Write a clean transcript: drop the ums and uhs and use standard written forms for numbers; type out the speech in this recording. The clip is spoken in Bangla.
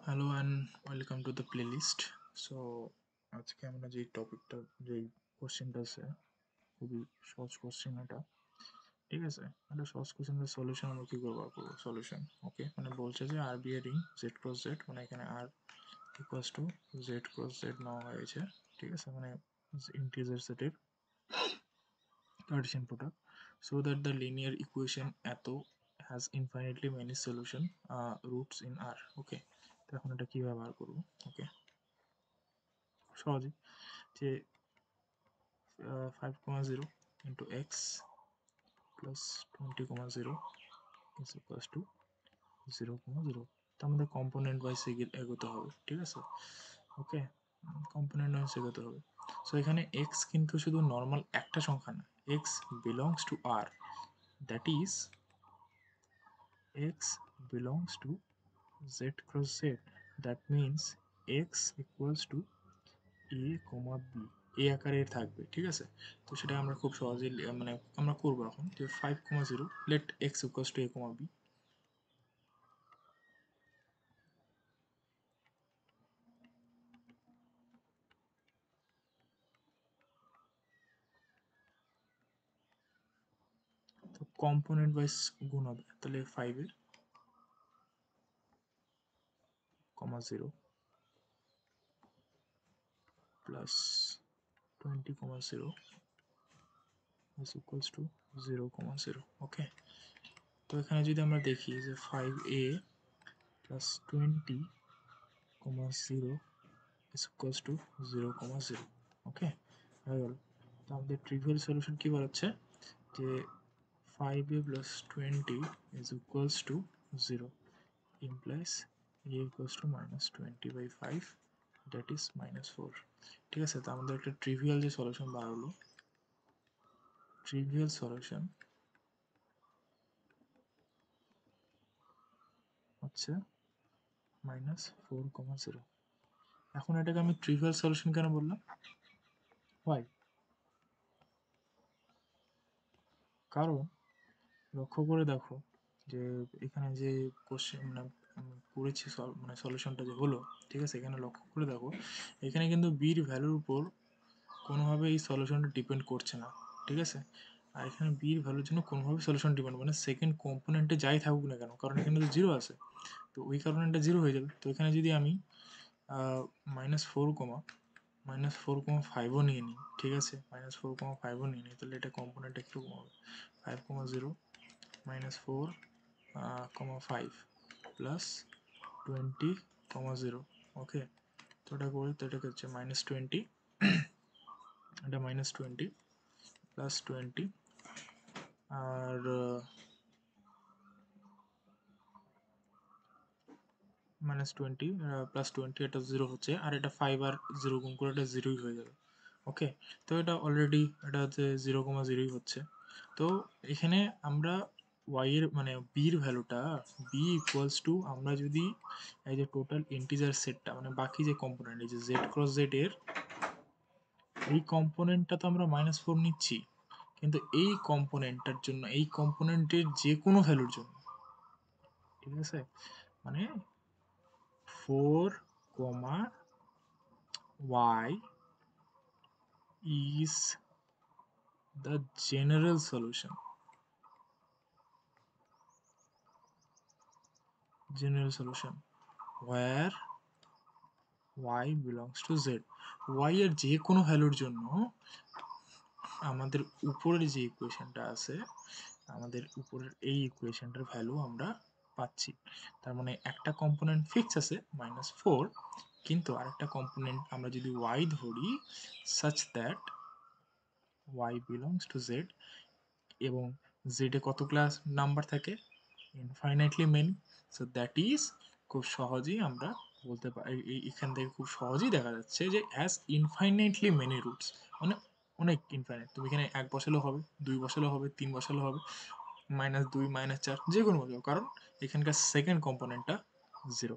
Hello and welcome to the playlist. So আজকে আমরা যেই টপিকটা যেই কোশ্চেনটা আছে খুবই সহজ কোশ্চেন এটা। ঠিক আছে, একটা সহজ কোশ্চেনের সলিউশন আমরা কী করবো সলিউশন। ওকে, মানে বলছে যে R be a ring Z cross Z, মানে এখানে R equals to Z cross Z নেওয়া হয়েছে। ঠিক আছে, মানে ইন্টিজার সেটের cartesian product so that the linear equation এত has infinitely many solution roots in R. ওকে, তো এখন এটা কী ব্যবহার করবো? ওকে, সহজেই যে 5,0 into x plus 20,0 is equals to 0,0. তো আমাদের কম্পোনেন্ট ওয়াইজ এগোতে হবে। ঠিক আছে, ওকে, কম্পোনেন্ট ওয়াইজ এগোতে হবে। সো এখানে এক্স কিন্তু শুধু নর্মাল একটা সংখ্যা না, x belongs to R, that is x belongs to Z cross Z, that means x equals to a comma b, এ আকারে থাকবে। ঠিক আছে, তো সেটা আমরা খুব সহজেই মানে আমরা করবো এখন যে 5,0 let x equals to a comma b. তো কম্পোনেন্ট ওয়াইজ গুণ হবে, তাহলে 5 comma 0 plus 20,0 is equals to 0,0. Okay, তো এখানে যদি আমরা দেখি যে 5a plus 20,0 is equals to 0,0. Okay, হয়ে গেল। তো আমাদের ট্রিভিয়াল সলিউশন কি বলাচ্ছে যে 5a plus 20 is equals to 0 implies a equals to minus 20 by 5, that is minus 4. ঠিক আছে, তো আমাদের একটা ট্রিভিয়াল যে সলিউশন বার হলো, ট্রিভিয়াল সলিউশন হচ্ছে মাইনাস 4,0। এখন এটাকে আমি ট্রিভিয়াল সলিউশন কেন বললাম? ওয়াই? কারণ লক্ষ্য করে দেখো যে এখানে যে কোশ্চেন মানে করেছি মানে সলিউশনটা যে হলো, ঠিক আছে, এখানে লক্ষ্য করে দেখো এখানে কিন্তু বির ভ্যালুর উপর কোনোভাবে এই সলিউশনটা ডিপেন্ড করছে না। ঠিক আছে, আর এখানে বির ভ্যালুর জন্য কোনোভাবে সলিউশন ডিপেন্ড, মানে সেকেন্ড কম্পোনেন্টে যাই থাকুক না কেন, কারণ এখানে তো জিরো আছে, তো ওই কারণে এটা জিরো হয়ে যাবে। তো এখানে যদি আমি -4,-4,5ও নিয়ে নিই, ঠিক আছে, -4,5ও নিয়ে নিই, তাহলে এটা কম্পোনেন্টটা কীরকম হবে? 5,0 -4,5 প্লাস 20,0। ওকে, তো এটা করি, তো এটাকে হচ্ছে -20, এটা -20 প্লাস 20 আর -20 প্লাস 20, এটা 0 হচ্ছে, আর এটা 5 আর 0 গুণ করে এটা 0ই হয়ে যাবে। ওকে, তো এটা অলরেডি এটা হচ্ছে 0,0ই হচ্ছে। তো এখানে আমরা y এর মানে বির ভ্যালুটা বি ইকুয়ালস টু, আমরা যদি এই যে টোটাল ইন্টিজার সেটটা মানে বাকি যে কম্পোনেন্ট এই যে জেড ক্রস জেড এর এই কম্পোনেন্টটা তো আমরা -4 নিচ্ছি, কিন্তু এই কম্পোনেন্টটার জন্য এই কম্পোনেন্টের যে কোনো ভ্যালুর জন্য, ঠিক আছে, মানে 4, y is the general solution, where y belongs to z। y এর যে কোনো ভ্যালুর জন্য আমাদের উপরের যে ইকুয়েশনটা আছে, আমাদের উপরের এই ইকুয়েশনটার ভ্যালু আমরা পাচ্ছি। তার মানে একটা কম্পোনেন্ট ফিক্স আছে -4, কিন্তু আরেকটা কম্পোনেন্ট আমরা যদি y ধরি such that y belongs to z, এবং z এ কত ক্লাস নাম্বার থাকে? Infinitely many. So that is, খুব সহজেই আমরা বলতে পারি, এখান থেকে খুব সহজেই দেখা যাচ্ছে যে হ্যাজ ইনফাইনাইটলি মেনি রুটস, মানে অনেক ইনফাইনাইট। তুমি এখানে 1 বসালেও হবে, 2 বসালেও হবে, 3 বসালেও হবে, -2 -4 যে কোনো বসাও, কারণ এখানকার সেকেন্ড কম্পোনেন্টটা 0।